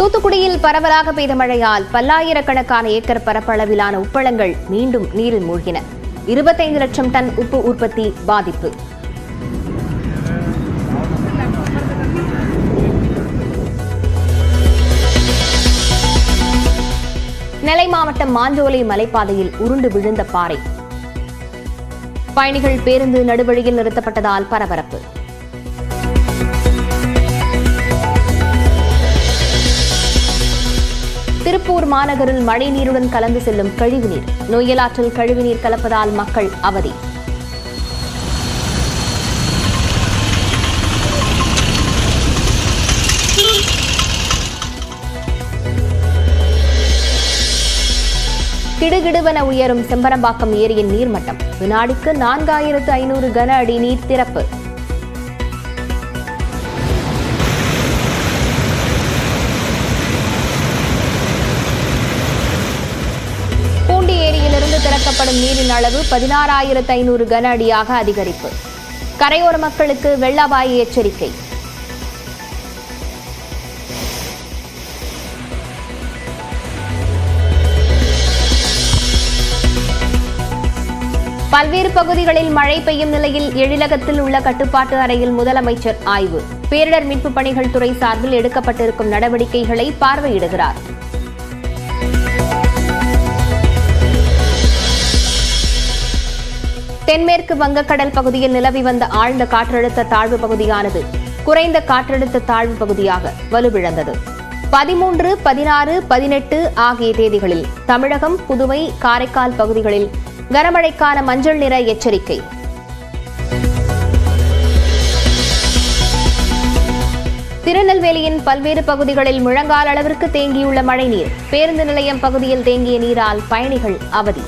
தூத்துக்குடியில் பரவலாக பெய்த மழையால் பல்லாயிரக்கணக்கான ஏக்கர் பரப்பளவிலான உப்பளங்கள் மீண்டும் நீரில் மூழ்கின. 25 லட்சம் டன் உப்பு உற்பத்தி பாதிப்பு. நெல்லை மாவட்டம் மாஞ்சோலை மலைப்பாதையில் உருண்டு விழுந்த பாறை. பயணிகள் பேருந்து நடுவழியில் நிறுத்தப்பட்டதால் பரபரப்பு. திருப்பூர் மாநகரில் மழைநீருடன் கலந்து செல்லும் கழிவுநீர். நொய்யலாற்றில் கழிவுநீர் கலப்பதால் மக்கள் அவதி. கிடுகிடுவென உயரும் செம்பரம்பாக்கம் ஏரியின் நீர்மட்டம். வினாடிக்கு 4500 கன அடி நீர் திறப்பு. பூண்டி ஏரியிலிருந்து திறக்கப்படும் நீரின் அளவு 16,500 கன அடியாக அதிகரிப்பு. கரையோர மக்களுக்கு வெள்ள அபாய எச்சரிக்கை. பல்வேறு பகுதிகளில் மழை பெய்யும் நிலையில் எழிலகத்தில் உள்ள கட்டுப்பாட்டு அறையில் முதலமைச்சர் ஆய்வு. பேரிடர் மீட்பு பணிகள் துறை சார்பில் எடுக்கப்பட்டிருக்கும் நடவடிக்கைகளை பார்வையிடுகிறார். தென்மேற்கு வங்கக்கடல் பகுதியில் நிலவி வந்த ஆழ்ந்த காற்றழுத்த தாழ்வு பகுதியானது குறைந்த காற்றழுத்த தாழ்வு பகுதியாக வலுவிழந்தது. 13, 16, 18 ஆகிய தேதிகளில் தமிழகம், புதுவை, காரைக்கால் பகுதிகளில் கனமழைக்கான மஞ்சள் நிற எச்சரிக்கை. திருநெல்வேலியின் பல்வேறு பகுதிகளில் முழங்கால் அளவிற்கு தேங்கியுள்ள மழைநீர். பேருந்து நிலையம் பகுதியில் தேங்கிய நீரால் பயணிகள் அவதி.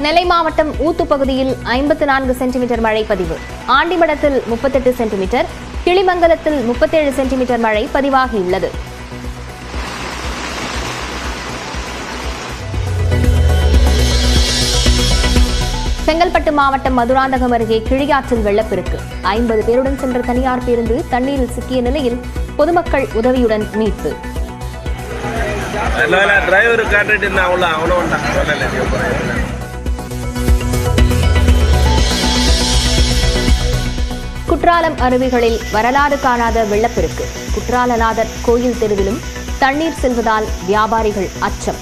நெல்லை மாவட்டம் ஊத்து பகுதியில் 54 சென்டிமீட்டர் மழை பதிவு. ஆண்டிமடத்தில் 38 சென்டிமீட்டர், கிளிமங்கலத்தில் 37 சென்டிமீட்டர் மழை பதிவாகியுள்ளது. செங்கல்பட்டு மாவட்டம் மதுராந்தகம் அருகே கிழியாற்றில் வெள்ளப்பெருக்கு. 50 பேருடன் சென்ற தனியார் பேருந்து தண்ணீரில் சிக்கிய நிலையில் பொதுமக்கள் உதவியுடன் மீட்பு. குற்றாலம் அருவிகளில் வரலாறு காணாத வெள்ளப்பெருக்கு. குற்றாலநாதர் கோயில் தெருவிலும் தண்ணீர் செல்வதால் வியாபாரிகள் அச்சம்.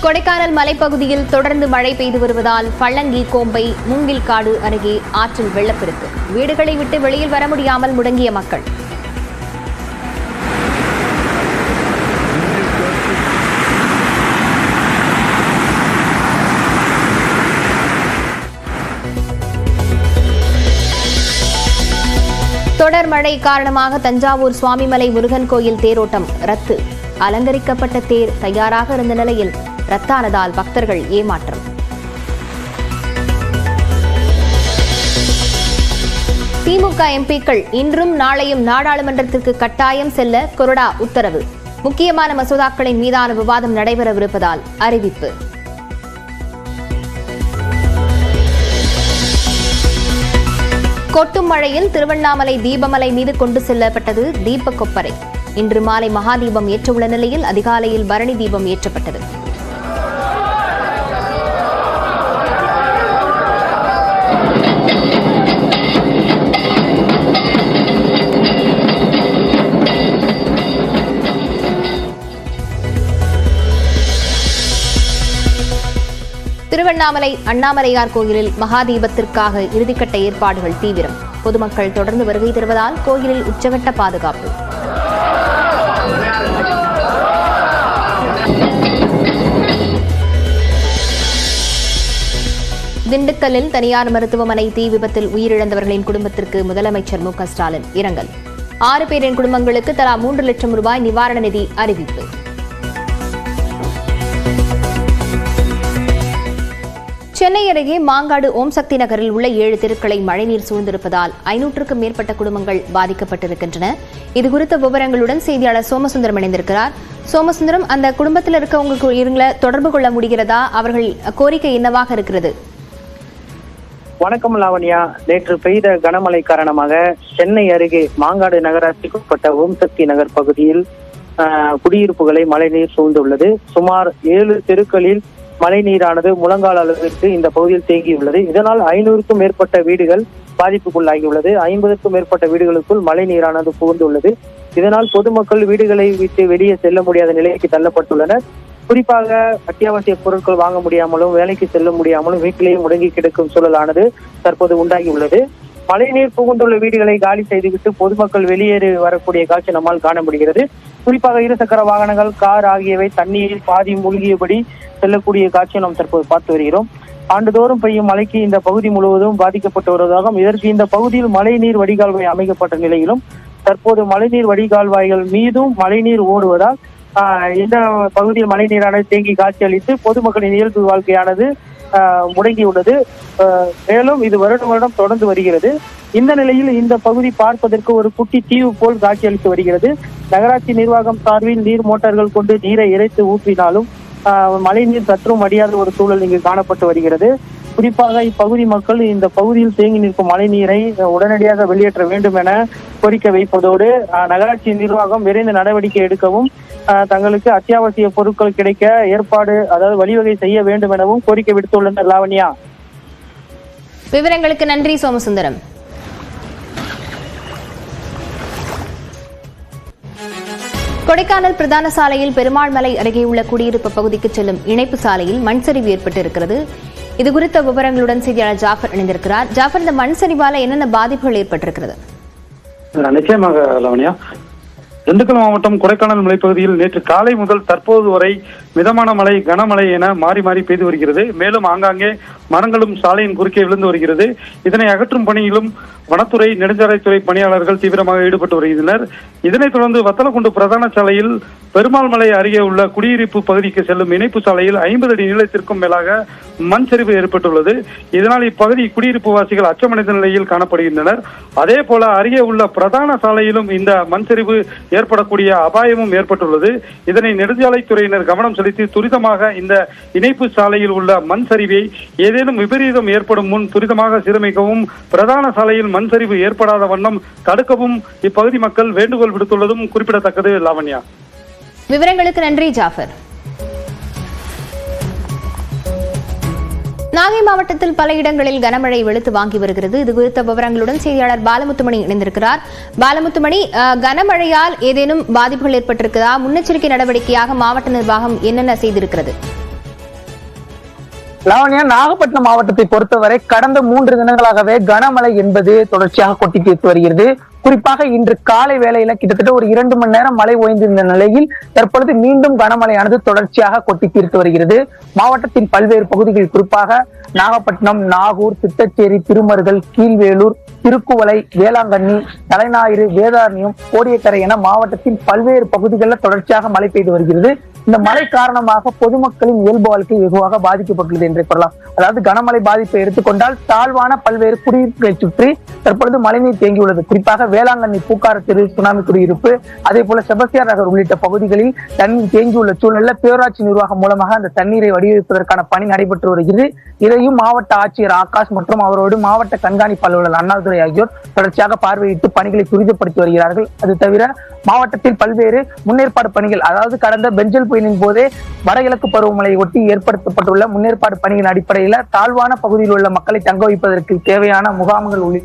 கொடைக்கானல் மலைப்பகுதியில் தொடர்ந்து மழை பெய்து வருவதால் பள்ளங்கி, கோம்பை, மூங்கில்காடு அருகே ஆற்றில் வெள்ளப்பெருக்கு. வீடுகளை விட்டு வெளியில் வர முடியாமல் முடங்கிய மக்கள். தொடர் மழை காரணமாக தஞ்சாவூர் சுவாமிமலை முருகன் கோயில் தேரோட்டம் ரத்து. அலங்கரிக்கப்பட்ட தேர் தயாராக இருந்த நிலையில் ரத்தானதால் பக்தர்கள் ஏமாற்றம். திமுக எம்பிக்கள் இன்றும் நாளையும் நாடாளுமன்றத்திற்கு கட்டாயம் செல்ல கொறடா உத்தரவு. முக்கியமான மசோதாக்களின் மீதான விவாதம் நடைபெறவிருப்பதால் அறிவிப்பு. கொட்டும் மழையில் திருவண்ணாமலை தீபமலை மீது கொண்டு செல்லப்பட்டது தீப கொப்பரை. இன்று மாலை மகாதீபம் ஏற்றவுள்ள நிலையில் அதிகாலையில் பரணி தீபம் ஏற்றப்பட்டது. திருவண்ணாமலை அண்ணாமலையார் கோயிலில் மகாதீபத்திற்காக இறுதிக்கட்ட ஏற்பாடுகள் தீவிரம். பொதுமக்கள் தொடர்ந்து வருகை தருவதால் கோயிலில் உச்சகட்ட பாதுகாப்பு. திண்டுக்கல்லில் தனியார் மருத்துவமனை தீ விபத்தில் உயிரிழந்தவர்களின் குடும்பத்திற்கு முதலமைச்சர் மு.க. ஸ்டாலின் இரங்கல். 6 பேரின் குடும்பங்களுக்கு தலா 3 லட்சம் ரூபாய் நிவாரண நிதி அறிவிப்பு. சென்னை அருகே மாங்காடு ஓம் சக்தி நகரில் உள்ள 7 தெருக்களை மழைநீர் சூழ்ந்திருப்பதால் 500க்கும் மேற்பட்ட குடும்பங்கள் பாதிக்கப்பட்டிருக்கின்றன. இதுகுறித்த விவரங்களுடன் செய்தியாளர் சோமசுந்தரம் இணைந்திருக்கிறார். சோமசுந்தரம், அந்த குடும்பத்தில் இருக்கவங்க தொடர்பு கொள்ள முடிகிறதா? அவர்கள் கோரிக்கை என்னவாக இருக்கிறது? வணக்கம் லாவண்யா. நேற்று பெய்த கனமழை காரணமாக சென்னை அருகே மாங்காடு நகராட்சிக்குட்பட்ட ஓம் சக்தி நகர் பகுதியில் குடியிருப்புகளை மழைநீர் சூழ்ந்துள்ளது. சுமார் 7 தெருக்களில் மழை நீரானது முழங்கால் அளவிற்கு இந்த பகுதியில் தேங்கியுள்ளது. இதனால் 500க்கும் மேற்பட்ட வீடுகள் பாதிப்புக்குள்ளாகியுள்ளது. 50க்கும் மேற்பட்ட வீடுகளுக்குள் மழை நீரானது புகுந்துள்ளது. இதனால் பொதுமக்கள் வீடுகளை விட்டு வெளியே செல்ல முடியாத நிலைக்கு தள்ளப்பட்டுள்ளனர். குறிப்பாக அத்தியாவசிய பொருட்கள் வாங்க முடியாமலும் வேலைக்கு செல்ல முடியாமலும் வீட்டிலேயே முடங்கி கிடக்கும் சூழலானது தற்போது உண்டாகியுள்ளது. மழைநீர் புகுந்துள்ள வீடுகளை காலி செய்துவிட்டு பொதுமக்கள் வெளியேறி வரக்கூடிய காட்சி நம்மால் காண முடிகிறது. குறிப்பாக இருசக்கர வாகனங்கள், கார் ஆகியவை தண்ணீரில் பாதி மூழ்கியபடி செல்லக்கூடிய காட்சியை நாம் தற்போது பார்த்து வருகிறோம். ஆண்டுதோறும் பெய்யும் மழைக்கு இந்த பகுதி முழுவதும் பாதிக்கப்பட்டு வருவதாகவும், இதற்கு இந்த பகுதியில் மழைநீர் வடிகால்வாய் அமைக்கப்பட்ட நிலையிலும் தற்போது மழைநீர் வடிகால்வாய்கள் மீதும் மழைநீர் ஓடுவதால் இந்த பகுதியில் மழைநீரானது தேங்கி காட்சியளித்து பொதுமக்களின் இயல்பு வாழ்க்கையானது முடங்கியுள்ளது. மேலும் இது வருடம் தொடர்ந்து வருகிறது. இந்த நிலையில் இந்த பகுதி பார்ப்பதற்கு ஒரு குட்டி தீவு போல் காட்சியளித்து வருகிறது. நகராட்சி நிர்வாகம் சார்பில் நீர் மோட்டார்கள் கொண்டு நீரை இறைத்து ஊற்றினாலும் மழை நீர் சற்றும் அடியாத ஒரு சூழல் இங்கு காணப்பட்டு வருகிறது. குறிப்பாக இப்பகுதி மக்கள் இந்த பகுதியில் தேங்கி நிற்கும் மழை நீரை உடனடியாக வெளியேற்ற வேண்டும் என கோரிக்கை வைப்பதோடு நகராட்சி நிர்வாகம் விரைந்து நடவடிக்கை எடுக்கவும், தங்களுக்கு அத்தியாவசிய பொருட்கள் கிடைக்க ஏற்பாடு, அதாவது வழிவகை செய்ய வேண்டும் எனவும் கோரிக்கை விடுத்துள்ளனர். லாவண்யா, விவரங்களுக்கு நன்றி சோமசுந்தரம். கொடைக்கானல் பிரதான சாலையில் பெருமாள் மலை அருகே உள்ள குடியிருப்பு பகுதிக்கு செல்லும் இணைப்பு சாலையில் மண் சரிவு ஏற்பட்டிருக்கிறது. இதுகுறித்த விவரங்களுடன் செய்தியாளர் ஜாஃபர் இணைந்திருக்கிறார். ஜாஃபர், இந்த மண் சரிவால என்னென்ன பாதிப்புகள் ஏற்பட்டிருக்கிறது? நிச்சயமாக லாவண்யா, திண்டுக்கல் மாவட்டம் கொடைக்கானல் மலைப்பகுதியில் நேற்று காலை முதல் தற்போது வரை மிதமான மழை, கனமழை என மாறி மாறி பெய்து வருகிறது. மேலும் ஆங்காங்கே மரங்களும் சாலையின் குறுக்கே விழுந்து வருகிறது. இதனை அகற்றும் பணியிலும் வனத்துறை, நெடுஞ்சாலைத்துறை பணியாளர்கள் தீவிரமாக ஈடுபட்டு வருகின்றனர். இதனைத் தொடர்ந்து வத்தலக்குண்டு பிரதான சாலையில் பெருமாள் மலை அருகே உள்ள குடியிருப்பு பகுதிக்கு செல்லும் இணைப்பு சாலையில் 50 அடி நீளத்திற்கும் மேலாக மண் சரிவு ஏற்பட்டுள்ளது. இதனால் இப்பகுதி குடியிருப்பு வாசிகள் அச்சமடைந்த நிலையில் காணப்படுகின்றனர். அதே போல அருகே உள்ள பிரதான சாலையிலும் இந்த மண் சரிவு ஏற்படக்கூடிய அபாயமும் ஏற்பட்டுள்ளது. இதனை நெடுஞ்சாலைத்துறையினர் கவனம் செலுத்தி துரிதமாக இந்த இணைப்பு சாலையில் உள்ள மண் சரிவை ஏதேனும் விபரீதம் ஏற்படும் முன் துரிதமாக சீரமைக்கவும், பிரதான சாலையில் மண் சரிவு ஏற்படாத வண்ணம் தடுக்கவும் இப்பகுதி மக்கள் வேண்டுகோள் விடுத்துள்ளதும் குறிப்பிடத்தக்கது. லாவண்யா, விவரங்களுக்கு நன்றி ஜாஃபர். நாகை மாவட்டத்தில் பல இடங்களில் கனமழை வெளுத்து வாங்கி வருகிறது. இது குறித்த விவரங்களுடன் செய்தியாளர் பாலமுத்துமணி இணைந்திருக்கிறார். பாலமுத்துமணி, கனமழையால் ஏதேனும் பாதிப்புகள் ஏற்பட்டிருக்கிறதா? முன்னெச்சரிக்கை நடவடிக்கையாக மாவட்ட நிர்வாகம் என்னென்ன செய்திருக்கிறது? லாவண்யா, நாகப்பட்டினம் மாவட்டத்தை பொறுத்தவரை கடந்த 3 தினங்களாகவே கனமழை என்பது தொடர்ச்சியாக கொட்டி தீர்த்து வருகிறது. குறிப்பாக இன்று காலை வேளையில கிட்டத்தட்ட ஒரு 2 மணி நேரம் மழை ஓய்ந்திருந்த நிலையில் தற்பொழுது மீண்டும் கனமழையானது தொடர்ச்சியாக கொட்டி தீர்த்து வருகிறது. மாவட்டத்தின் பல்வேறு பகுதிகள், குறிப்பாக நாகப்பட்டினம், நாகூர், திட்டச்சேரி, திருமருகல், கீழ்வேலூர், திருக்குவளை, வேளாங்கண்ணி, தலைஞாயிறு, வேதாரண்யம், கோடியக்கரை என மாவட்டத்தின் பல்வேறு பகுதிகளில் தொடர்ச்சியாக மழை பெய்து வருகிறது. இந்த மழை காரணமாக பொதுமக்களின் இயல்பு வாழ்க்கை வெகுவாக பாதிக்கப்பட்டுள்ளது என்றே கூறலாம். அதாவது கனமழை பாதிப்பை எடுத்துக்கொண்டால் தாழ்வான பல்வேறு குடியிருப்புகளை சுற்றி தற்பொழுது மழைநீர் தேங்கியுள்ளது. குறிப்பாக வேளாங்கண்ணி, பூக்கார தெரு, சுனாமி குடியிருப்பு, அதே போல செபஸ்தியார் நகர் உள்ளிட்ட பகுதிகளில் தண்ணீர் தேங்கியுள்ள சூழலில் பேரூராட்சி நிர்வாகம் மூலமாக அந்த தண்ணீரை வடிவமைப்பதற்கான பணி நடைபெற்று வருகிறது. இதையும் மாவட்ட ஆட்சியர் ஆகாஷ் மற்றும் அவரோடு மாவட்ட கண்காணிப்பு அலுவலர் அண்ணாதுரை ஆகியோர் தொடர்ச்சியாக பார்வையிட்டு பணிகளை துரிதப்படுத்தி வருகிறார்கள். அது தவிர மாவட்டத்தில் பல்வேறு முன்னேற்பாடு பணிகள், அதாவது கடந்த பெஞ்சல் புயலின் போதே வடகிழக்கு பருவமழையை ஒட்டி ஏற்படுத்தப்பட்டுள்ள முன்னேற்பாடு பணியின் அடிப்படையில் தாழ்வான பகுதியில் உள்ள மக்களை தங்க வைப்பதற்கு தேவையான முகாம்கள் உள்ளிட்ட